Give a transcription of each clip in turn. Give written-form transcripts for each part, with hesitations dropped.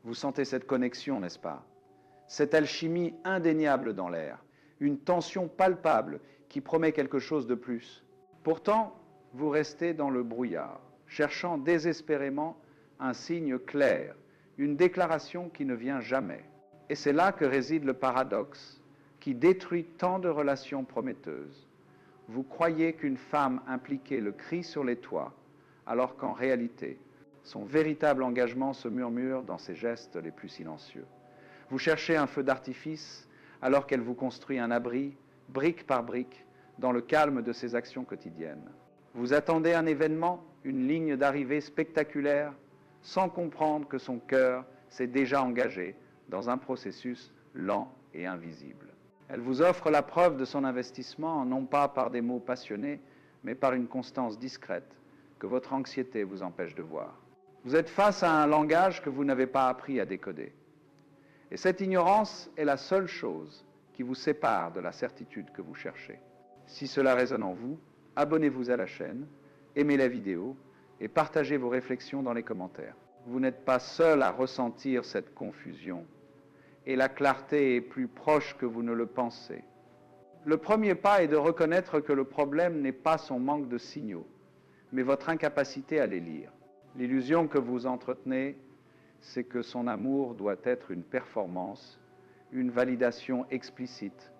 Vous sentez cette connexion, n'est-ce pas? Cette alchimie indéniable dans l'air, une tension palpable qui promet quelque chose de plus. Pourtant, vous restez dans le brouillard, cherchant désespérément un signe clair, une déclaration qui ne vient jamais. Et c'est là que réside le paradoxe, qui détruit tant de relations prometteuses. Vous croyez qu'une femme impliquée le crie sur les toits, alors qu'en réalité, son véritable engagement se murmure dans ses gestes les plus silencieux. Vous cherchez un feu d'artifice, alors qu'elle vous construit un abri, brique par brique, dans le calme de ses actions quotidiennes. Vous attendez un événement, une ligne d'arrivée spectaculaire, sans comprendre que son cœur s'est déjà engagé dans un processus lent et invisible. Elle vous offre la preuve de son investissement, non pas par des mots passionnés, mais par une constance discrète que votre anxiété vous empêche de voir. Vous êtes face à un langage que vous n'avez pas appris à décoder. Et cette ignorance est la seule chose qui vous sépare de la certitude que vous cherchez. Si cela résonne en vous, abonnez-vous à la chaîne, aimez la vidéo et partagez vos réflexions dans les commentaires. Vous n'êtes pas seul à ressentir cette confusion et la clarté est plus proche que vous ne le pensez. Le premier pas est de reconnaître que le problème n'est pas son manque de signaux, mais votre incapacité à les lire. L'illusion que vous entretenez, c'est que son amour doit être une performance, une validation explicite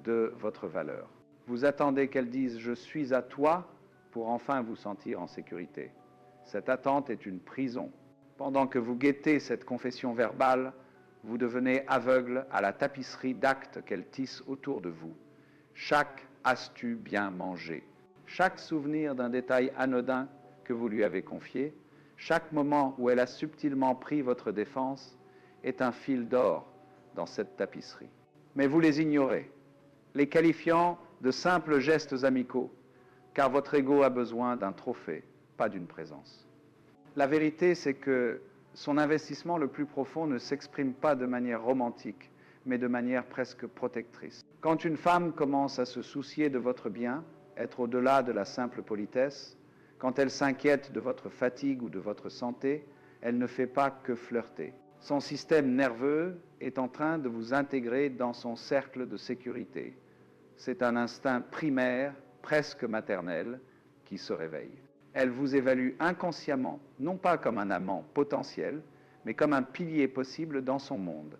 de votre valeur. Vous attendez qu'elle dise « je suis à toi » pour enfin vous sentir en sécurité. Cette attente est une prison. Pendant que vous guettez cette confession verbale, vous devenez aveugle à la tapisserie d'actes qu'elle tisse autour de vous. Chaque astu bien mangé, chaque souvenir d'un détail anodin que vous lui avez confié, chaque moment où elle a subtilement pris votre défense est un fil d'or dans cette tapisserie. Mais vous les ignorez, les qualifiant de simples gestes amicaux, car votre ego a besoin d'un trophée, pas d'une présence. La vérité, c'est que son investissement le plus profond ne s'exprime pas de manière romantique, mais de manière presque protectrice. Quand une femme commence à se soucier de votre bien, être au-delà de la simple politesse, quand elle s'inquiète de votre fatigue ou de votre santé, elle ne fait pas que flirter. Son système nerveux est en train de vous intégrer dans son cercle de sécurité. C'est un instinct primaire, presque maternel, qui se réveille. Elle vous évalue inconsciemment, non pas comme un amant potentiel, mais comme un pilier possible dans son monde.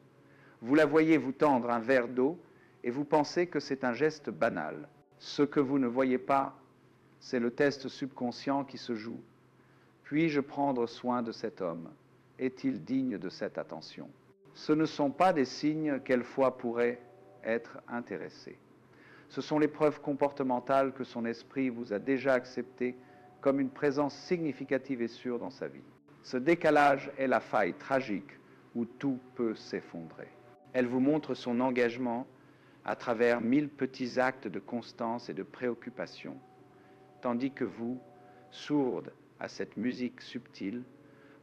Vous la voyez vous tendre un verre d'eau et vous pensez que c'est un geste banal. Ce que vous ne voyez pas, c'est le test subconscient qui se joue. Puis-je prendre soin de cet homme? Est-il digne de cette attention? Ce ne sont pas des signes qu'elle foi pourrait être intéressée. Ce sont les preuves comportementales que son esprit vous a déjà acceptées comme une présence significative et sûre dans sa vie. Ce décalage est la faille tragique où tout peut s'effondrer. Elle vous montre son engagement à travers 1000 petits actes de constance et de préoccupation, tandis que vous, sourde à cette musique subtile,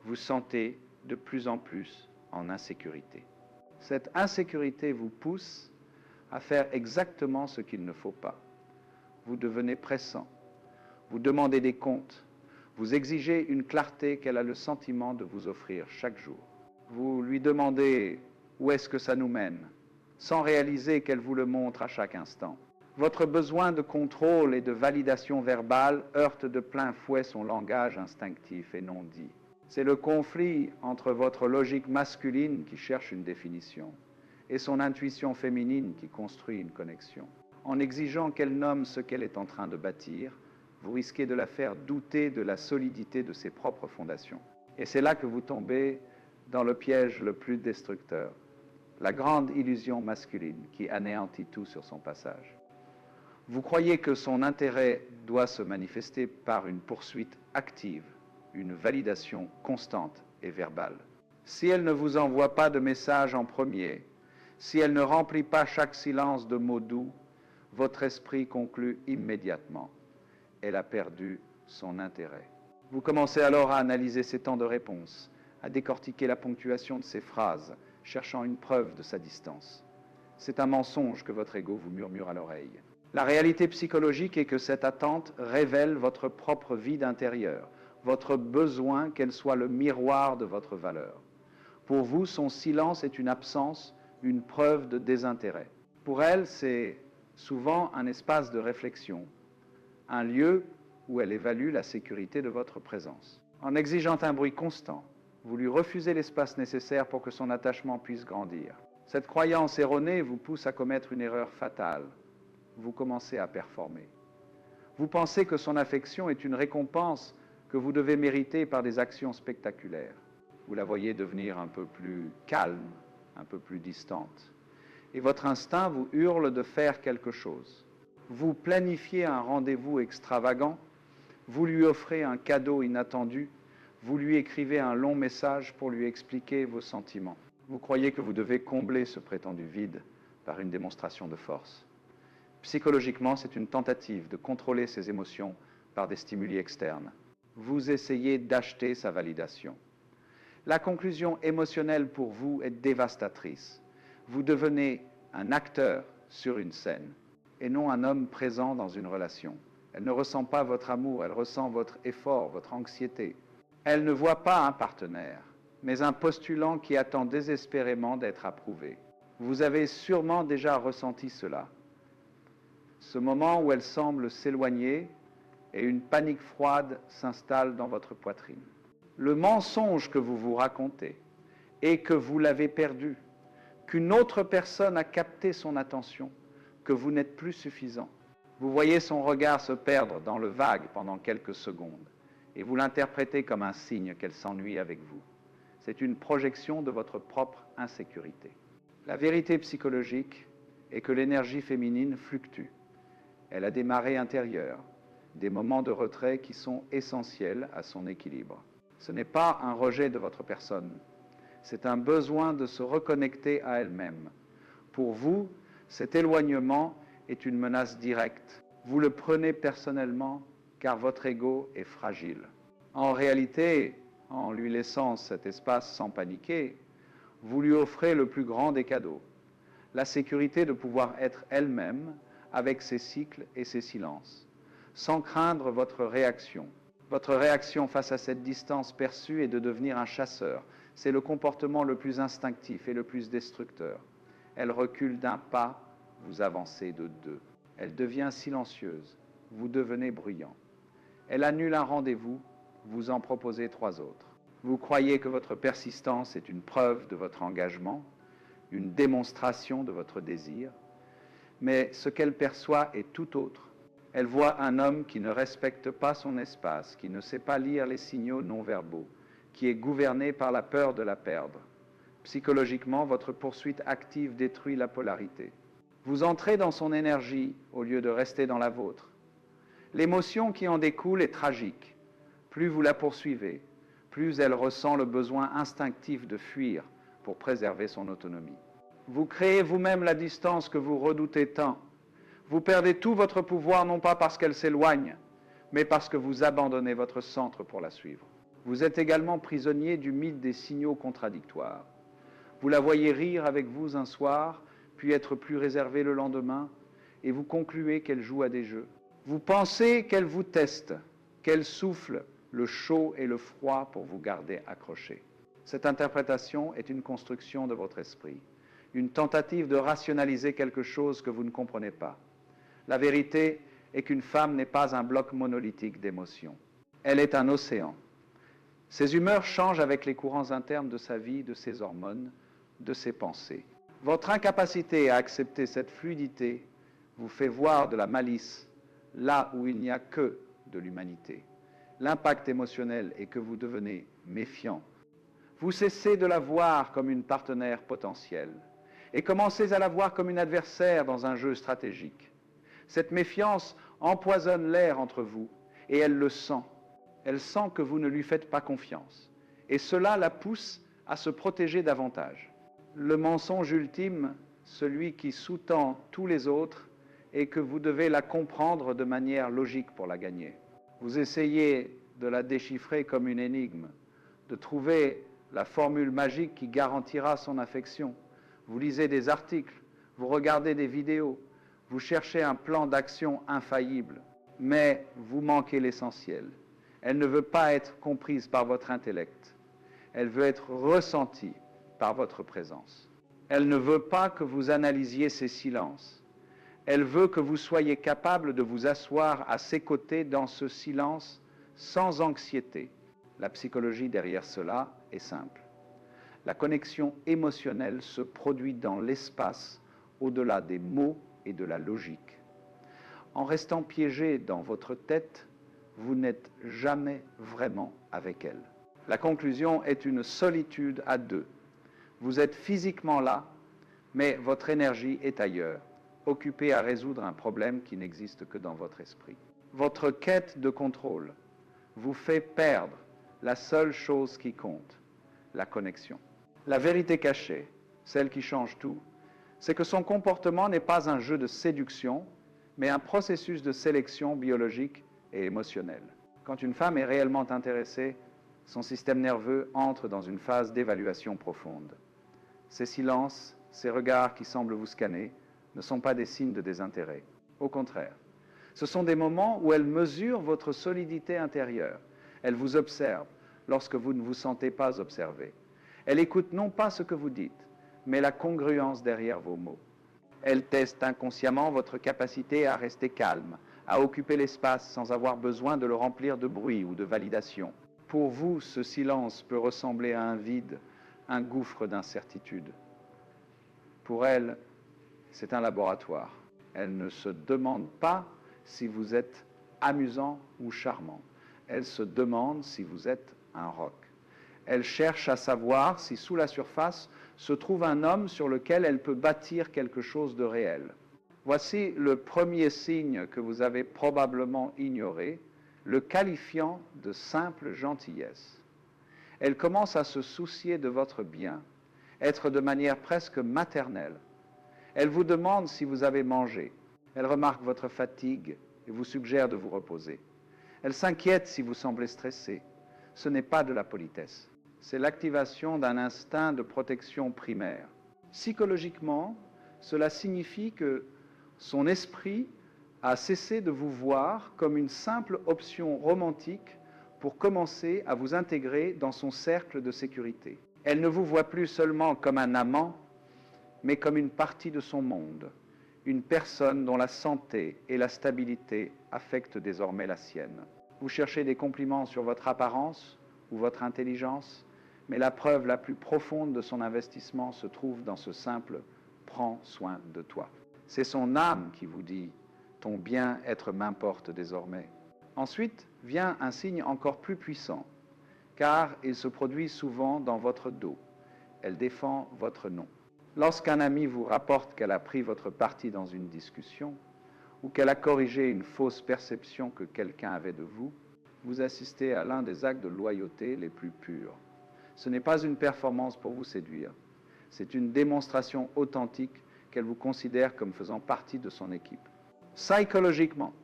vous sentez de plus en plus en insécurité. Cette insécurité vous pousse à faire exactement ce qu'il ne faut pas. Vous devenez pressant, vous demandez des comptes, vous exigez une clarté qu'elle a le sentiment de vous offrir chaque jour. Vous lui demandez où est-ce que ça nous mène, sans réaliser qu'elle vous le montre à chaque instant. Votre besoin de contrôle et de validation verbale heurte de plein fouet son langage instinctif et non dit. C'est le conflit entre votre logique masculine qui cherche une définition et son intuition féminine qui construit une connexion. En exigeant qu'elle nomme ce qu'elle est en train de bâtir, vous risquez de la faire douter de la solidité de ses propres fondations. Et c'est là que vous tombez dans le piège le plus destructeur, la grande illusion masculine qui anéantit tout sur son passage. Vous croyez que son intérêt doit se manifester par une poursuite active, une validation constante et verbale. Si elle ne vous envoie pas de message en premier, si elle ne remplit pas chaque silence de mots doux, votre esprit conclut immédiatement. Elle a perdu son intérêt. Vous commencez alors à analyser ses temps de réponse, à décortiquer la ponctuation de ses phrases, cherchant une preuve de sa distance. C'est un mensonge que votre ego vous murmure à l'oreille. La réalité psychologique est que cette attente révèle votre propre vide intérieur, votre besoin qu'elle soit le miroir de votre valeur. Pour vous, son silence est une absence, une preuve de désintérêt. Pour elle, c'est souvent un espace de réflexion, un lieu où elle évalue la sécurité de votre présence. En exigeant un bruit constant, vous lui refusez l'espace nécessaire pour que son attachement puisse grandir. Cette croyance erronée vous pousse à commettre une erreur fatale. Vous commencez à performer. Vous pensez que son affection est une récompense que vous devez mériter par des actions spectaculaires. Vous la voyez devenir un peu plus calme, un peu plus distante. Et votre instinct vous hurle de faire quelque chose. Vous planifiez un rendez-vous extravagant, vous lui offrez un cadeau inattendu, vous lui écrivez un long message pour lui expliquer vos sentiments. Vous croyez que vous devez combler ce prétendu vide par une démonstration de force. Psychologiquement, c'est une tentative de contrôler ses émotions par des stimuli externes. Vous essayez d'acheter sa validation. La conclusion émotionnelle pour vous est dévastatrice. Vous devenez un acteur sur une scène et non un homme présent dans une relation. Elle ne ressent pas votre amour, elle ressent votre effort, votre anxiété. Elle ne voit pas un partenaire, mais un postulant qui attend désespérément d'être approuvé. Vous avez sûrement déjà ressenti cela. Ce moment où elle semble s'éloigner et une panique froide s'installe dans votre poitrine. Le mensonge que vous vous racontez est que vous l'avez perdu, qu'une autre personne a capté son attention, que vous n'êtes plus suffisant. Vous voyez son regard se perdre dans le vague pendant quelques secondes et vous l'interprétez comme un signe qu'elle s'ennuie avec vous. C'est une projection de votre propre insécurité. La vérité psychologique est que l'énergie féminine fluctue. Elle a des marées intérieures, des moments de retrait qui sont essentiels à son équilibre. Ce n'est pas un rejet de votre personne, c'est un besoin de se reconnecter à elle-même. Pour vous, cet éloignement est une menace directe. Vous le prenez personnellement car votre ego est fragile. En réalité, en lui laissant cet espace sans paniquer, vous lui offrez le plus grand des cadeaux, la sécurité de pouvoir être elle-même avec ses cycles et ses silences, sans craindre votre réaction. Votre réaction face à cette distance perçue est de devenir un chasseur. C'est le comportement le plus instinctif et le plus destructeur. Elle recule d'un pas, vous avancez de deux. Elle devient silencieuse, vous devenez bruyant. Elle annule un rendez-vous, vous en proposez 3 autres. Vous croyez que votre persistance est une preuve de votre engagement, une démonstration de votre désir, mais ce qu'elle perçoit est tout autre. Elle voit un homme qui ne respecte pas son espace, qui ne sait pas lire les signaux non-verbaux, qui est gouverné par la peur de la perdre. Psychologiquement, votre poursuite active détruit la polarité. Vous entrez dans son énergie au lieu de rester dans la vôtre. L'émotion qui en découle est tragique. Plus vous la poursuivez, plus elle ressent le besoin instinctif de fuir pour préserver son autonomie. Vous créez vous-même la distance que vous redoutez tant. Vous perdez tout votre pouvoir non pas parce qu'elle s'éloigne, mais parce que vous abandonnez votre centre pour la suivre. Vous êtes également prisonnier du mythe des signaux contradictoires. Vous la voyez rire avec vous un soir, puis être plus réservé le lendemain, et vous concluez qu'elle joue à des jeux. Vous pensez qu'elle vous teste, qu'elle souffle le chaud et le froid pour vous garder accroché. Cette interprétation est une construction de votre esprit, une tentative de rationaliser quelque chose que vous ne comprenez pas. La vérité est qu'une femme n'est pas un bloc monolithique d'émotions. Elle est un océan. Ses humeurs changent avec les courants internes de sa vie, de ses hormones, de ses pensées. Votre incapacité à accepter cette fluidité vous fait voir de la malice là où il n'y a que de l'humanité. L'impact émotionnel est que vous devenez méfiant. Vous cessez de la voir comme une partenaire potentielle et commencez à la voir comme une adversaire dans un jeu stratégique. Cette méfiance empoisonne l'air entre vous et elle le sent. Elle sent que vous ne lui faites pas confiance et cela la pousse à se protéger davantage. Le mensonge ultime, celui qui sous-tend tous les autres, est que vous devez la comprendre de manière logique pour la gagner. Vous essayez de la déchiffrer comme une énigme, de trouver la formule magique qui garantira son affection. Vous lisez des articles, vous regardez des vidéos, vous cherchez un plan d'action infaillible, mais vous manquez l'essentiel. Elle ne veut pas être comprise par votre intellect, elle veut être ressentie par votre présence. Elle ne veut pas que vous analysiez ses silences. Elle veut que vous soyez capable de vous asseoir à ses côtés dans ce silence sans anxiété. La psychologie derrière cela est simple. La connexion émotionnelle se produit dans l'espace au-delà des mots et de la logique. En restant piégé dans votre tête, vous n'êtes jamais vraiment avec elle. La conclusion est une solitude à deux. Vous êtes physiquement là, mais votre énergie est ailleurs, occupée à résoudre un problème qui n'existe que dans votre esprit. Votre quête de contrôle vous fait perdre la seule chose qui compte, la connexion. La vérité cachée, celle qui change tout, c'est que son comportement n'est pas un jeu de séduction, mais un processus de sélection biologique et émotionnel. Quand une femme est réellement intéressée, son système nerveux entre dans une phase d'évaluation profonde. Ces silences, ces regards qui semblent vous scanner, ne sont pas des signes de désintérêt. Au contraire, ce sont des moments où elle mesure votre solidité intérieure. Elle vous observe lorsque vous ne vous sentez pas observé. Elle écoute non pas ce que vous dites, mais la congruence derrière vos mots. Elle teste inconsciemment votre capacité à rester calme, à occuper l'espace sans avoir besoin de le remplir de bruit ou de validation. Pour vous, ce silence peut ressembler à un vide, un gouffre d'incertitude. Pour elle, c'est un laboratoire. Elle ne se demande pas si vous êtes amusant ou charmant. Elle se demande si vous êtes un roc. Elle cherche à savoir si sous la surface se trouve un homme sur lequel elle peut bâtir quelque chose de réel. Voici le premier signe que vous avez probablement ignoré, le qualifiant de simple gentillesse. Elle commence à se soucier de votre bien, être de manière presque maternelle. Elle vous demande si vous avez mangé. Elle remarque votre fatigue et vous suggère de vous reposer. Elle s'inquiète si vous semblez stressé. Ce n'est pas de la politesse. C'est l'activation d'un instinct de protection primaire. Psychologiquement, cela signifie que son esprit a cessé de vous voir comme une simple option romantique pour commencer à vous intégrer dans son cercle de sécurité. Elle ne vous voit plus seulement comme un amant, mais comme une partie de son monde, une personne dont la santé et la stabilité affectent désormais la sienne. Vous cherchez des compliments sur votre apparence ou votre intelligence, mais la preuve la plus profonde de son investissement se trouve dans ce simple « prends soin de toi ». C'est son âme qui vous dit « ton bien-être m'importe désormais ». Ensuite vient un signe encore plus puissant, car il se produit souvent dans votre dos. Elle défend votre nom. Lorsqu'un ami vous rapporte qu'elle a pris votre parti dans une discussion, ou qu'elle a corrigé une fausse perception que quelqu'un avait de vous, vous assistez à l'un des actes de loyauté les plus purs. Ce n'est pas une performance pour vous séduire, c'est une démonstration authentique qu'elle vous considère comme faisant partie de son équipe. Psychologiquement,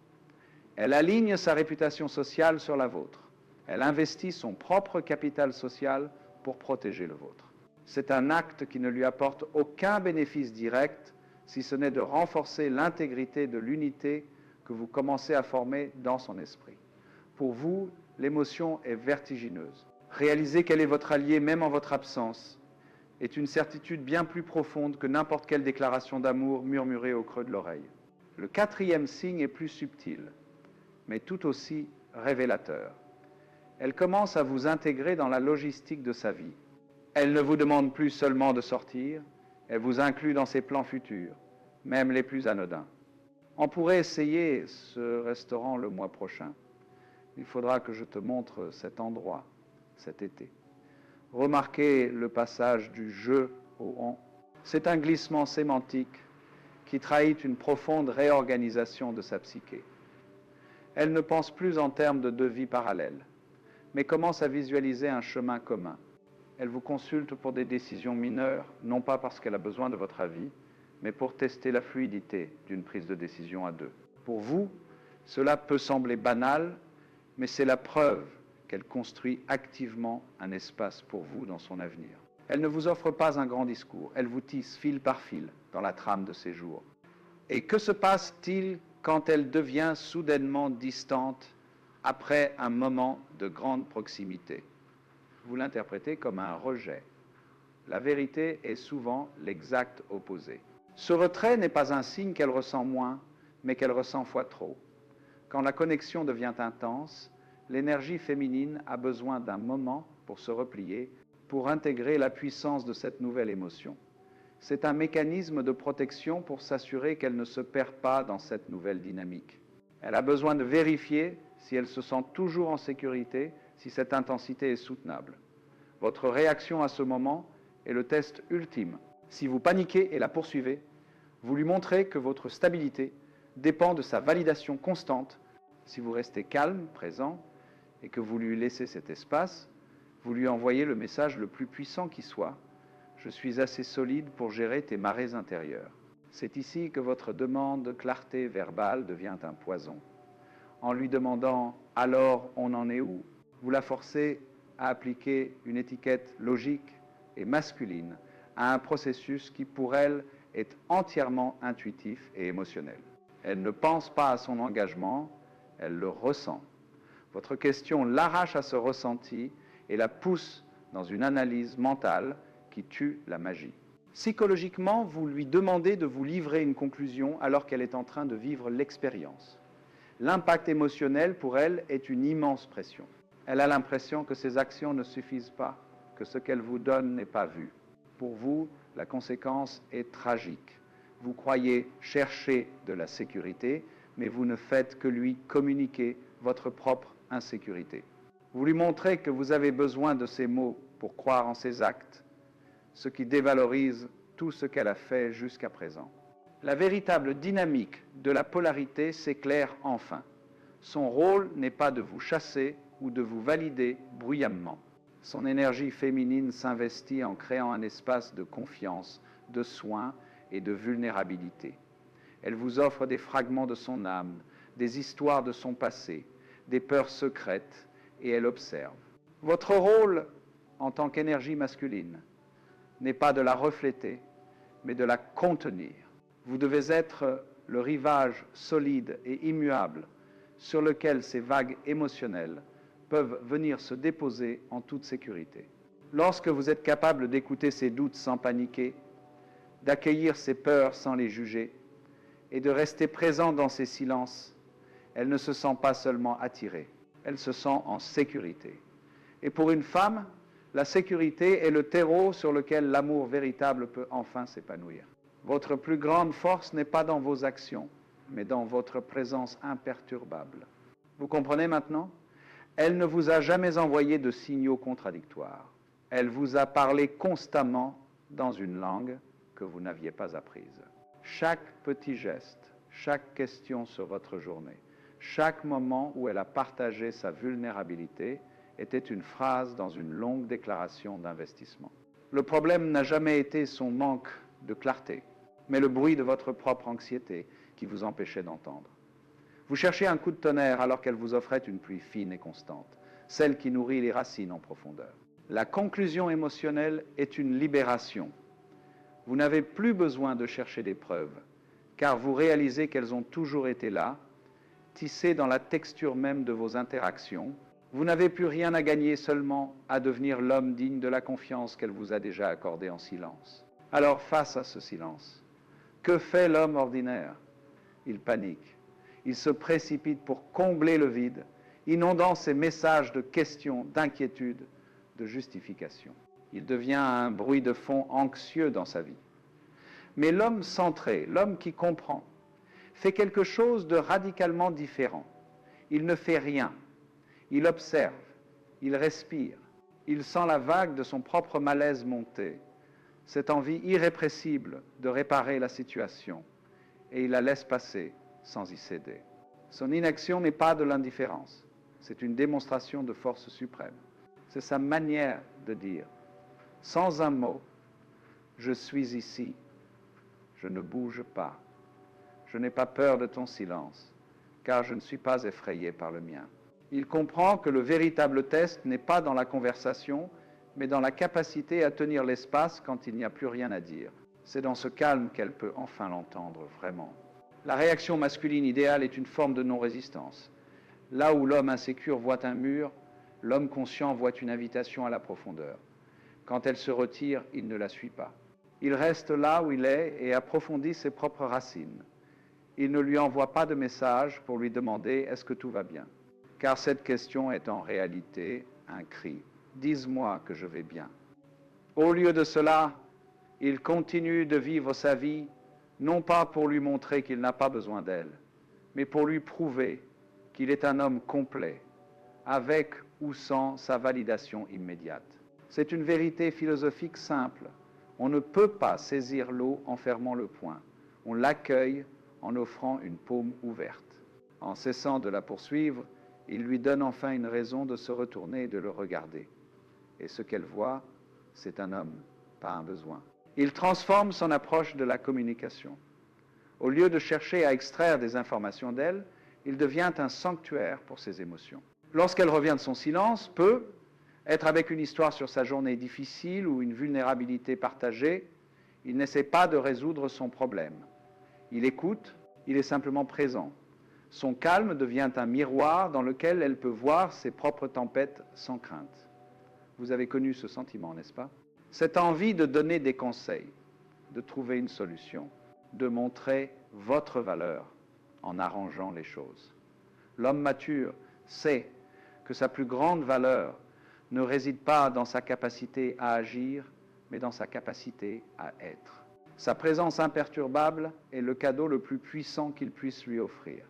elle aligne sa réputation sociale sur la vôtre. Elle investit son propre capital social pour protéger le vôtre. C'est un acte qui ne lui apporte aucun bénéfice direct, si ce n'est de renforcer l'intégrité de l'unité que vous commencez à former dans son esprit. Pour vous, l'émotion est vertigineuse. Réaliser qu'elle est votre allié même en votre absence est une certitude bien plus profonde que n'importe quelle déclaration d'amour murmurée au creux de l'oreille. Le quatrième signe est plus subtil, mais tout aussi révélateur. Elle commence à vous intégrer dans la logistique de sa vie. Elle ne vous demande plus seulement de sortir, elle vous inclut dans ses plans futurs, même les plus anodins. On pourrait essayer ce restaurant le mois prochain. Il faudra que je te montre cet endroit cet été. Remarquez le passage du « je » au « on ». C'est un glissement sémantique qui trahit une profonde réorganisation de sa psyché. Elle ne pense plus en termes de deux vies parallèles, mais commence à visualiser un chemin commun. Elle vous consulte pour des décisions mineures, non pas parce qu'elle a besoin de votre avis, mais pour tester la fluidité d'une prise de décision à deux. Pour vous, cela peut sembler banal, mais c'est la preuve qu'elle construit activement un espace pour vous dans son avenir. Elle ne vous offre pas un grand discours, elle vous tisse fil par fil dans la trame de ses jours. Et que se passe-t-il quand elle devient soudainement distante après un moment de grande proximité? Vous l'interprétez comme un rejet. La vérité est souvent l'exact opposé. Ce retrait n'est pas un signe qu'elle ressent moins, mais qu'elle ressent fois trop. Quand la connexion devient intense, l'énergie féminine a besoin d'un moment pour se replier, pour intégrer la puissance de cette nouvelle émotion. C'est un mécanisme de protection pour s'assurer qu'elle ne se perd pas dans cette nouvelle dynamique. Elle a besoin de vérifier si elle se sent toujours en sécurité, si cette intensité est soutenable. Votre réaction à ce moment est le test ultime. Si vous paniquez et la poursuivez, vous lui montrez que votre stabilité dépend de sa validation constante. Si vous restez calme, présent, et que vous lui laissez cet espace, vous lui envoyez le message le plus puissant qui soit. Je suis assez solide pour gérer tes marées intérieures. C'est ici que votre demande de clarté verbale devient un poison. En lui demandant « alors on en est où ?», vous la forcez à appliquer une étiquette logique et masculine à un processus qui pour elle est entièrement intuitif et émotionnel. Elle ne pense pas à son engagement, elle le ressent. Votre question l'arrache à ce ressenti et la pousse dans une analyse mentale qui tue la magie. Psychologiquement, vous lui demandez de vous livrer une conclusion alors qu'elle est en train de vivre l'expérience. L'impact émotionnel pour elle est une immense pression. Elle a l'impression que ses actions ne suffisent pas, que ce qu'elle vous donne n'est pas vu. Pour vous, la conséquence est tragique. Vous croyez chercher de la sécurité, mais vous ne faites que lui communiquer votre propre insécurité. Vous lui montrez que vous avez besoin de ces mots pour croire en ses actes, ce qui dévalorise tout ce qu'elle a fait jusqu'à présent. La véritable dynamique de la polarité s'éclaire enfin. Son rôle n'est pas de vous chasser ou de vous valider bruyamment. Son énergie féminine s'investit en créant un espace de confiance, de soin et de vulnérabilité. Elle vous offre des fragments de son âme, des histoires de son passé, des peurs secrètes, et elle observe. Votre rôle en tant qu'énergie masculine n'est pas de la refléter, mais de la contenir. Vous devez être le rivage solide et immuable sur lequel ces vagues émotionnelles peuvent venir se déposer en toute sécurité. Lorsque vous êtes capable d'écouter ses doutes sans paniquer, d'accueillir ses peurs sans les juger et de rester présent dans ses silences, elle ne se sent pas seulement attirée, elle se sent en sécurité. Et pour une femme, la sécurité est le terreau sur lequel l'amour véritable peut enfin s'épanouir. Votre plus grande force n'est pas dans vos actions, mais dans votre présence imperturbable. Vous comprenez maintenant ? Elle ne vous a jamais envoyé de signaux contradictoires. Elle vous a parlé constamment dans une langue que vous n'aviez pas apprise. Chaque petit geste, chaque question sur votre journée, chaque moment où elle a partagé sa vulnérabilité était une phrase dans une longue déclaration d'investissement. Le problème n'a jamais été son manque de clarté, mais le bruit de votre propre anxiété qui vous empêchait d'entendre. Vous cherchez un coup de tonnerre alors qu'elle vous offrait une pluie fine et constante, celle qui nourrit les racines en profondeur. La conclusion émotionnelle est une libération. Vous n'avez plus besoin de chercher des preuves, car vous réalisez qu'elles ont toujours été là, tissées dans la texture même de vos interactions. Vous n'avez plus rien à gagner, seulement à devenir l'homme digne de la confiance qu'elle vous a déjà accordée en silence. Alors, face à ce silence, que fait l'homme ordinaire ? Il panique. Il se précipite pour combler le vide, inondant ses messages de questions, d'inquiétudes, de justifications. Il devient un bruit de fond anxieux dans sa vie. Mais l'homme centré, l'homme qui comprend, fait quelque chose de radicalement différent. Il ne fait rien. Il observe, il respire, il sent la vague de son propre malaise monter, cette envie irrépressible de réparer la situation, et il la laisse passer sans y céder. Son inaction n'est pas de l'indifférence, c'est une démonstration de force suprême. C'est sa manière de dire, sans un mot, je suis ici, je ne bouge pas, je n'ai pas peur de ton silence, car je ne suis pas effrayé par le mien. Il comprend que le véritable test n'est pas dans la conversation, mais dans la capacité à tenir l'espace quand il n'y a plus rien à dire. C'est dans ce calme qu'elle peut enfin l'entendre vraiment. La réaction masculine idéale est une forme de non-résistance. Là où l'homme insécure voit un mur, l'homme conscient voit une invitation à la profondeur. Quand elle se retire, il ne la suit pas. Il reste là où il est et approfondit ses propres racines. Il ne lui envoie pas de message pour lui demander « Est-ce que tout va bien ?» Car cette question est en réalité un cri. « Dis-moi que je vais bien. » Au lieu de cela, il continue de vivre sa vie, non pas pour lui montrer qu'il n'a pas besoin d'elle, mais pour lui prouver qu'il est un homme complet, avec ou sans sa validation immédiate. C'est une vérité philosophique simple. On ne peut pas saisir l'eau en fermant le poing. On l'accueille en offrant une paume ouverte. En cessant de la poursuivre, il lui donne enfin une raison de se retourner et de le regarder. Et ce qu'elle voit, c'est un homme, pas un besoin. Il transforme son approche de la communication. Au lieu de chercher à extraire des informations d'elle, il devient un sanctuaire pour ses émotions. Lorsqu'elle revient de son silence, peut être avec une histoire sur sa journée difficile ou une vulnérabilité partagée, il n'essaie pas de résoudre son problème. Il écoute, il est simplement présent. Son calme devient un miroir dans lequel elle peut voir ses propres tempêtes sans crainte. Vous avez connu ce sentiment, n'est-ce pas? Cette envie de donner des conseils, de trouver une solution, de montrer votre valeur en arrangeant les choses. L'homme mature sait que sa plus grande valeur ne réside pas dans sa capacité à agir, mais dans sa capacité à être. Sa présence imperturbable est le cadeau le plus puissant qu'il puisse lui offrir.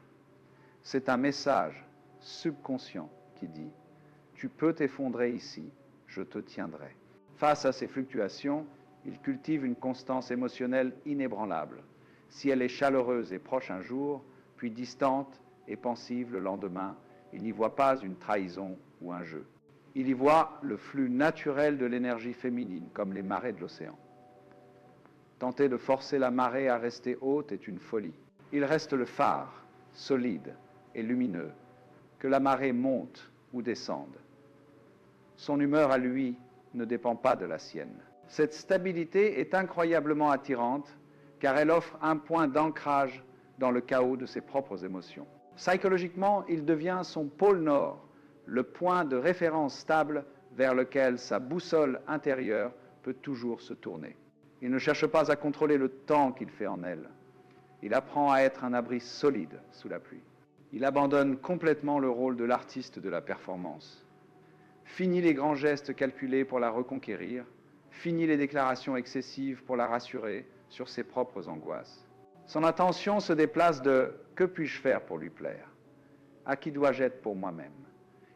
C'est un message subconscient qui dit « Tu peux t'effondrer ici, je te tiendrai ». Face à ces fluctuations, il cultive une constance émotionnelle inébranlable. Si elle est chaleureuse et proche un jour, puis distante et pensive le lendemain, il n'y voit pas une trahison ou un jeu. Il y voit le flux naturel de l'énergie féminine, comme les marées de l'océan. Tenter de forcer la marée à rester haute est une folie. Il reste le phare, solide et lumineux, que la marée monte ou descende. Son humeur à lui ne dépend pas de la sienne. Cette stabilité est incroyablement attirante, car elle offre un point d'ancrage dans le chaos de ses propres émotions. Psychologiquement, il devient son pôle nord, le point de référence stable vers lequel sa boussole intérieure peut toujours se tourner. Il ne cherche pas à contrôler le temps qu'il fait en elle. Il apprend à être un abri solide sous la pluie. Il abandonne complètement le rôle de l'artiste de la performance. Fini les grands gestes calculés pour la reconquérir, fini les déclarations excessives pour la rassurer sur ses propres angoisses. Son attention se déplace de « que puis-je faire pour lui plaire ? À qui dois-je être pour moi-même ?»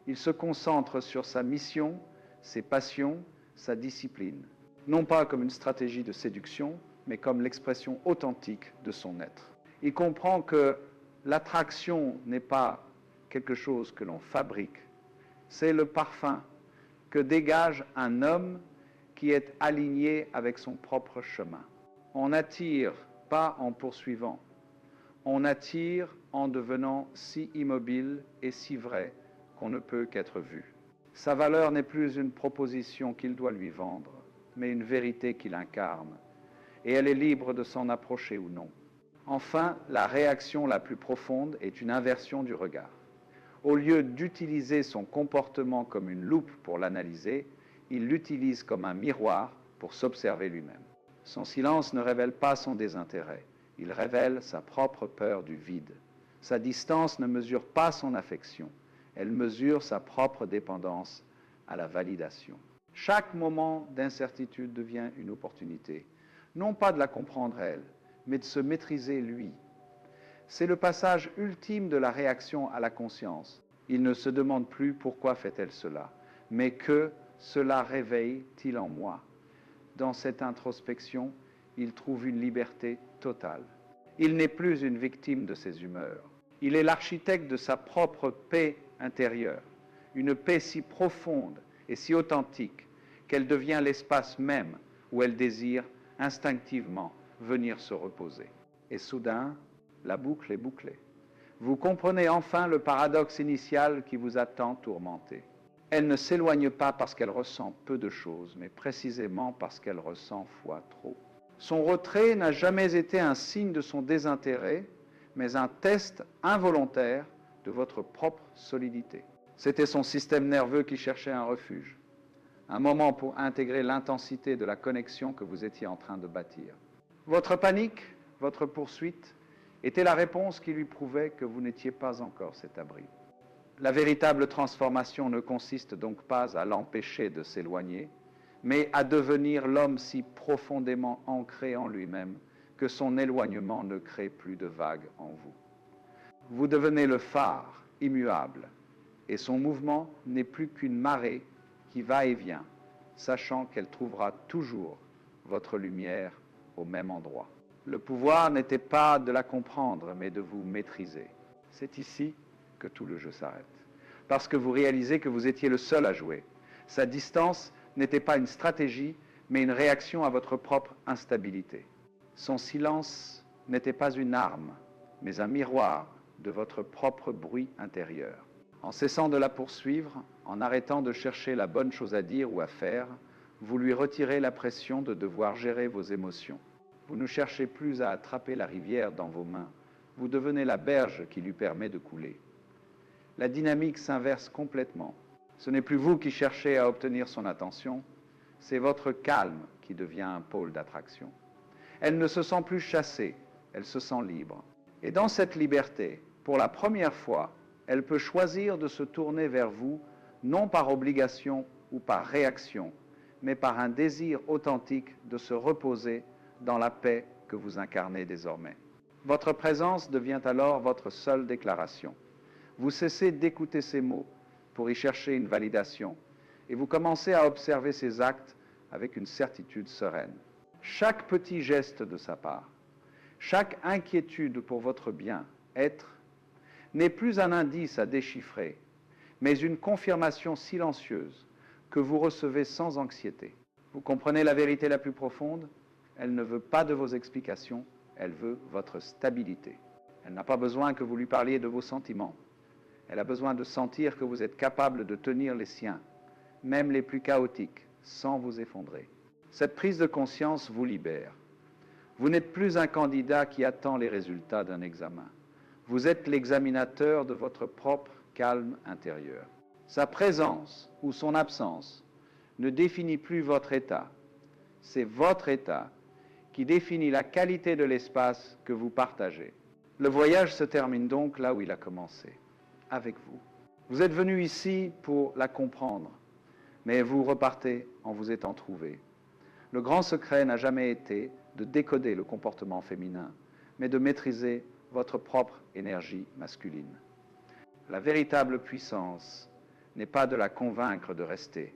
Il se concentre sur sa mission, ses passions, sa discipline, non pas comme une stratégie de séduction, mais comme l'expression authentique de son être. Il comprend que l'attraction n'est pas quelque chose que l'on fabrique, c'est le parfum que dégage un homme qui est aligné avec son propre chemin. On n'attire pas en poursuivant, on attire en devenant si immobile et si vrai qu'on ne peut qu'être vu. Sa valeur n'est plus une proposition qu'il doit lui vendre, mais une vérité qu'il incarne, et elle est libre de s'en approcher ou non. Enfin, la réaction la plus profonde est une inversion du regard. Au lieu d'utiliser son comportement comme une loupe pour l'analyser, il l'utilise comme un miroir pour s'observer lui-même. Son silence ne révèle pas son désintérêt, il révèle sa propre peur du vide. Sa distance ne mesure pas son affection, elle mesure sa propre dépendance à la validation. Chaque moment d'incertitude devient une opportunité, non pas de la comprendre elle, mais de se maîtriser lui. C'est le passage ultime de la réaction à la conscience. Il ne se demande plus pourquoi fait-elle cela, mais que cela réveille-t-il en moi. Dans cette introspection, il trouve une liberté totale. Il n'est plus une victime de ses humeurs. Il est l'architecte de sa propre paix intérieure, une paix si profonde et si authentique qu'elle devient l'espace même où elle désire instinctivement venir se reposer. Et soudain, la boucle est bouclée. Vous comprenez enfin le paradoxe initial qui vous a tant tourmenté. Elle ne s'éloigne pas parce qu'elle ressent peu de choses, mais précisément parce qu'elle ressent fois trop. Son retrait n'a jamais été un signe de son désintérêt, mais un test involontaire de votre propre solidité. C'était son système nerveux qui cherchait un un moment pour intégrer l'intensité de la connexion que vous étiez en train de bâtir. Votre panique, votre poursuite, était la réponse qui lui prouvait que vous n'étiez pas encore cet abri. La véritable transformation ne consiste donc pas à l'empêcher de s'éloigner, mais à devenir l'homme si profondément ancré en lui-même que son éloignement ne crée plus de vagues en vous. Vous devenez le phare immuable, et son mouvement n'est plus qu'une marée qui va et vient, sachant qu'elle trouvera toujours votre lumière au même endroit. Le pouvoir n'était pas de la comprendre, mais de vous maîtriser. C'est ici que tout le jeu s'arrête, parce que vous réalisez que vous étiez le seul à jouer. Sa distance n'était pas une stratégie, mais une réaction à votre propre instabilité. Son silence n'était pas une arme, mais un miroir de votre propre bruit intérieur. En cessant de la poursuivre, en arrêtant de chercher la bonne chose à dire ou à faire, vous lui retirez la pression de devoir gérer vos émotions. Vous ne cherchez plus à attraper la rivière dans vos mains, vous devenez la berge qui lui permet de couler. La dynamique s'inverse complètement. Ce n'est plus vous qui cherchez à obtenir son attention, c'est votre calme qui devient un pôle d'attraction. Elle ne se sent plus chassée, elle se sent libre. Et dans cette liberté, pour la première fois, elle peut choisir de se tourner vers vous, non par obligation ou par réaction, mais par un désir authentique de se reposer dans la paix que vous incarnez désormais. Votre présence devient alors votre seule déclaration. Vous cessez d'écouter ses mots pour y chercher une validation, et vous commencez à observer ses actes avec une certitude sereine. Chaque petit geste de sa part, chaque inquiétude pour votre bien-être, n'est plus un indice à déchiffrer, mais une confirmation silencieuse que vous recevez sans anxiété. Vous comprenez la vérité la plus profonde? Elle ne veut pas de vos explications, elle veut votre stabilité. Elle n'a pas besoin que vous lui parliez de vos sentiments. Elle a besoin de sentir que vous êtes capable de tenir les siens, même les plus chaotiques, sans vous effondrer. Cette prise de conscience vous libère. Vous n'êtes plus un candidat qui attend les résultats d'un examen. Vous êtes l'examinateur de votre propre calme intérieur. Sa présence ou son absence ne définit plus votre état. C'est votre état qui définit la qualité de l'espace que vous partagez. Le voyage se termine donc là où il a commencé, avec vous. Vous êtes venu ici pour la comprendre, mais vous repartez en vous étant trouvé. Le grand secret n'a jamais été de décoder le comportement féminin, mais de maîtriser votre propre énergie masculine. La véritable puissance n'est pas de la convaincre de rester,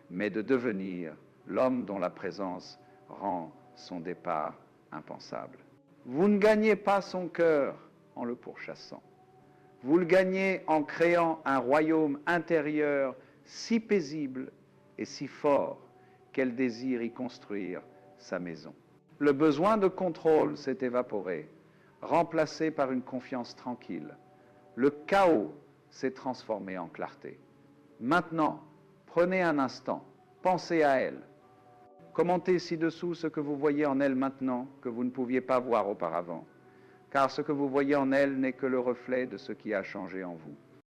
mais de devenir l'homme dont la présence rend son départ impensable. Vous ne gagnez pas son cœur en le pourchassant. Vous le gagnez en créant un royaume intérieur si paisible et si fort qu'elle désire y construire sa maison. Le besoin de contrôle s'est évaporé, remplacé par une confiance tranquille. Le chaos s'est transformé en clarté. Maintenant, prenez un instant, pensez à elle. Commentez ci-dessous ce que vous voyez en elle maintenant que vous ne pouviez pas voir auparavant, car ce que vous voyez en elle n'est que le reflet de ce qui a changé en vous.